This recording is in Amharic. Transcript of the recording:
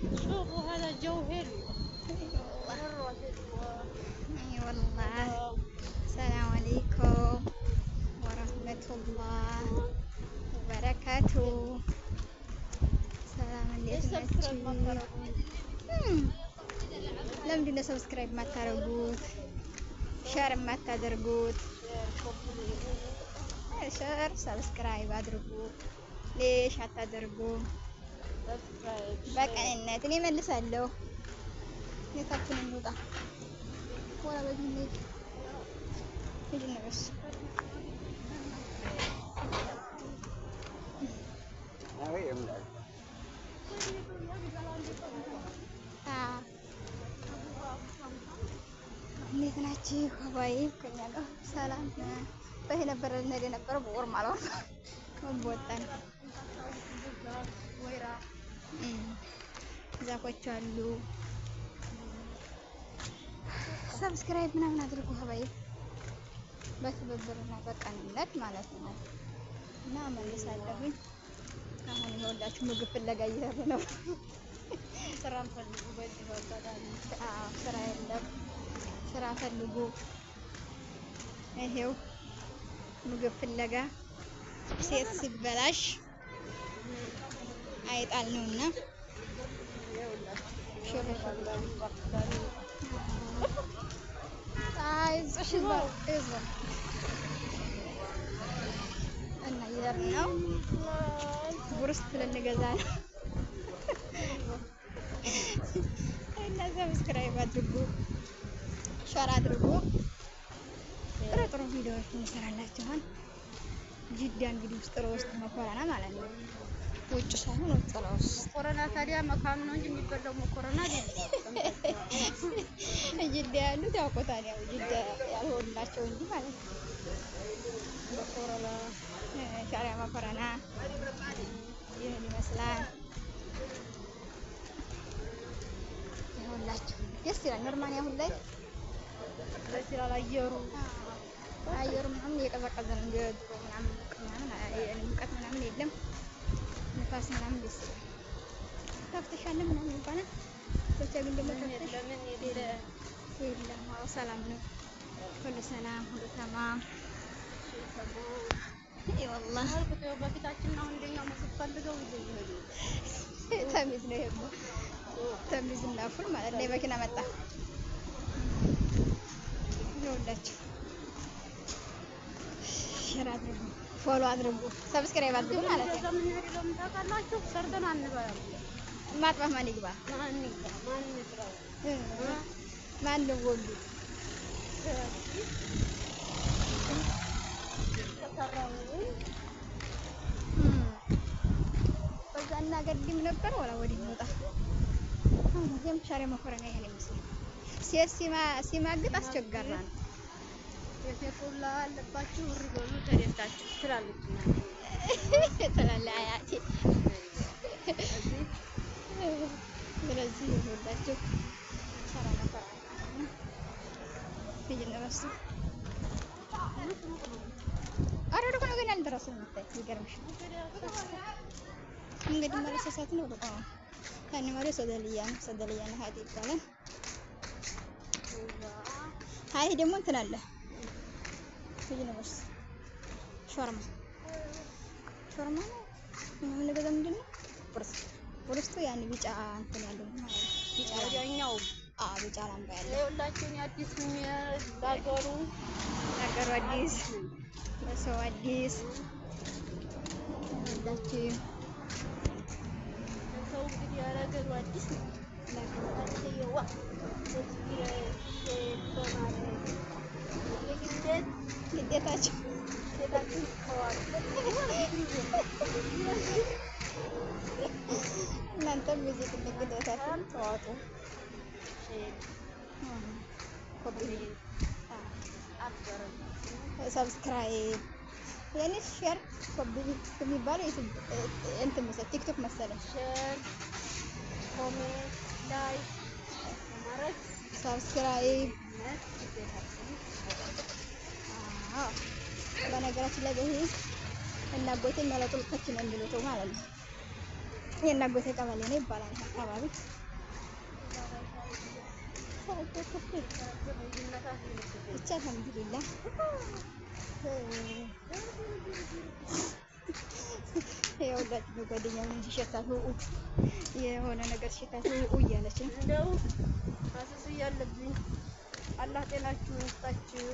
شوفوا هذا الجو حلو. اي والله. السلام عليكم ورحمة الله وبركاته. ሰላም እንዴት ናችሁ? ለምንድን ነው ሰብስክራይብ የማታደርጉት? ሸር የማታደርጉት? ሸር ሰብስክራይብ አድርጉ። ሌሽ አታደርጉም? በቀንነት እኔ መልሳለሁ። የታችን እንውጣ ወራ በዚህ ሂድ ነብስ እንዴት ናችሁ? ሀባይ ከኛ ጋር ሰላም በይ ነበር ልንሄድ የነበረው በወር ማለት ነው። ወጣን ወይራ ዛፎች አሉ። ሰብስክራይብ ምናምን አድርጉ ሀባይ በትብብርና በቀንነት ማለት ነው። እና መልሳለሁኝ። አሁን ይኸውላችሁ ምግብ ፍለጋ እየሄድን ነው። ስራም ፈልጉ በዚህ ወጣዳል። ስራ የለም። ስራ ፈልጉ። ይሄው ምግብ ፍለጋ ሴት ሲበላሽ አይጣል ነውና እና እየሄድን ነው። ቡርስት ልንገዛ ነው። እና ሰብስክራይብ አድርጉ፣ ሸር አድርጉ። ጥሩ ጥሩ ቪዲዮዎች እንሰራላችኋል። ጅዳ እንግዲህ ውስጥ ለውስጥ መኮረና ማለት ነው። ውጭ ሳይሆን ውስጥ ለውስጥ ኮሮና ታዲያ መካም ነው እንጂ የሚበላው መኮረና አይደለም። ጅዳ ያሉት ያውቁታል። ያው ጅዳ ያልሆንላቸው እንጂ ማለት ነው። መኮረና ሻሪያ መኮረና ይህን ይመስላል። ይኸውላችሁ ደስ ይላል። ኖርማሊ አሁን ላይ ደስ ይላል አየሩ ምናምን እየቀዘቀዘ ነው። እንደ ድሮ ምናምን ሙቀት ምናምን የለም። ንፋስ ምናምን ደስ ይላል። ታፍተሻለ ምናምን ይባላል። ብቻ ግን ደግሞ ታፍተሽ ለምን የለም። አዎ ሰላም ነው። ሁሉ ሰላም፣ ሁሉ ተማም። ይወላሂ በፊታችን ነው እንደኛው መስል ፈልገው ይዘይሄዱ ተሚዝ ነው ይሄማ ተሚዝ እና ፉል ማለት ነው። መኪና መጣ ይኸውላችሁ። ሼር አድርጉ፣ ፎሎ አድርጉ፣ ሰብስክራይብ አድርጉ ማለት ነው። ምን ያደረገው ታውቃላችሁ? ሰርተን አንበላም። ማጥፋት ማን ይግባ? ማን ነው ወንዱ? በዛና ገድም ነበር ወላ ወዲህ ወጣ። አሁን ሻሪያ መኮረና ይሄን ይመስላል። ሴት ሲማግጥ አስቸጋሪ ነው። የሴቶላ አለባችሁ ወርገሉ ተደስታችሁ ትላለች ትላለች አያቴ። ስለዚህ ይወዳችሁ ሻሪያ መኮረና ይጀነራሱ አረዱ ነው ግን አልደረሰም። ይገርምሽ እንግዲህ መለሰሳት ነው በቃ ታኒ ማለት ሰደልያ ነው ሀዲ ይባላል። አይ ደግሞ እንትን አለ ይጀነራሱ ሾርማ ነው ምን ነገር ምንድን ነው? ቁርስቱ ያን ቢጫ እንትን ያለው ማለት ነው። ቢጫ ያኛው ቢጫ ላምባ ያለው ይኸውላችሁ አዲስ ሀገሩ አዲስ ሰው አዲስ እንዳችሁ ሰው እንግዲህ ያረገሩ አዲስ ነው። ግዴታቸው እናንተም እዚህ ትልቅ ግዴታችሁን ተዋጡ። ሰብስክራይብ ያኔ ሼር ኮፒ የሚባለው እንትን መሰለኝ ቲክቶክ መሰለኝ። ሼር ኮሜንት ላይክ ማድረግ ሰብስክራይብ በነገራችን ላይ በዚህ እና ጎቴ የሚያለጡልታችን እንድሉት ማለት ነው። የናጎቴ ቀበሌ ነው ይባላል አካባቢ። ብቻ አልሐምዱሊላህ የሁላችን ጓደኛው እንጂ ሲሸታት የሆነ ነገር ሲሸታት እያለች ነው። እንደው አስስ ያለብኝ አላህ ጤናችሁን ይስጣችሁ።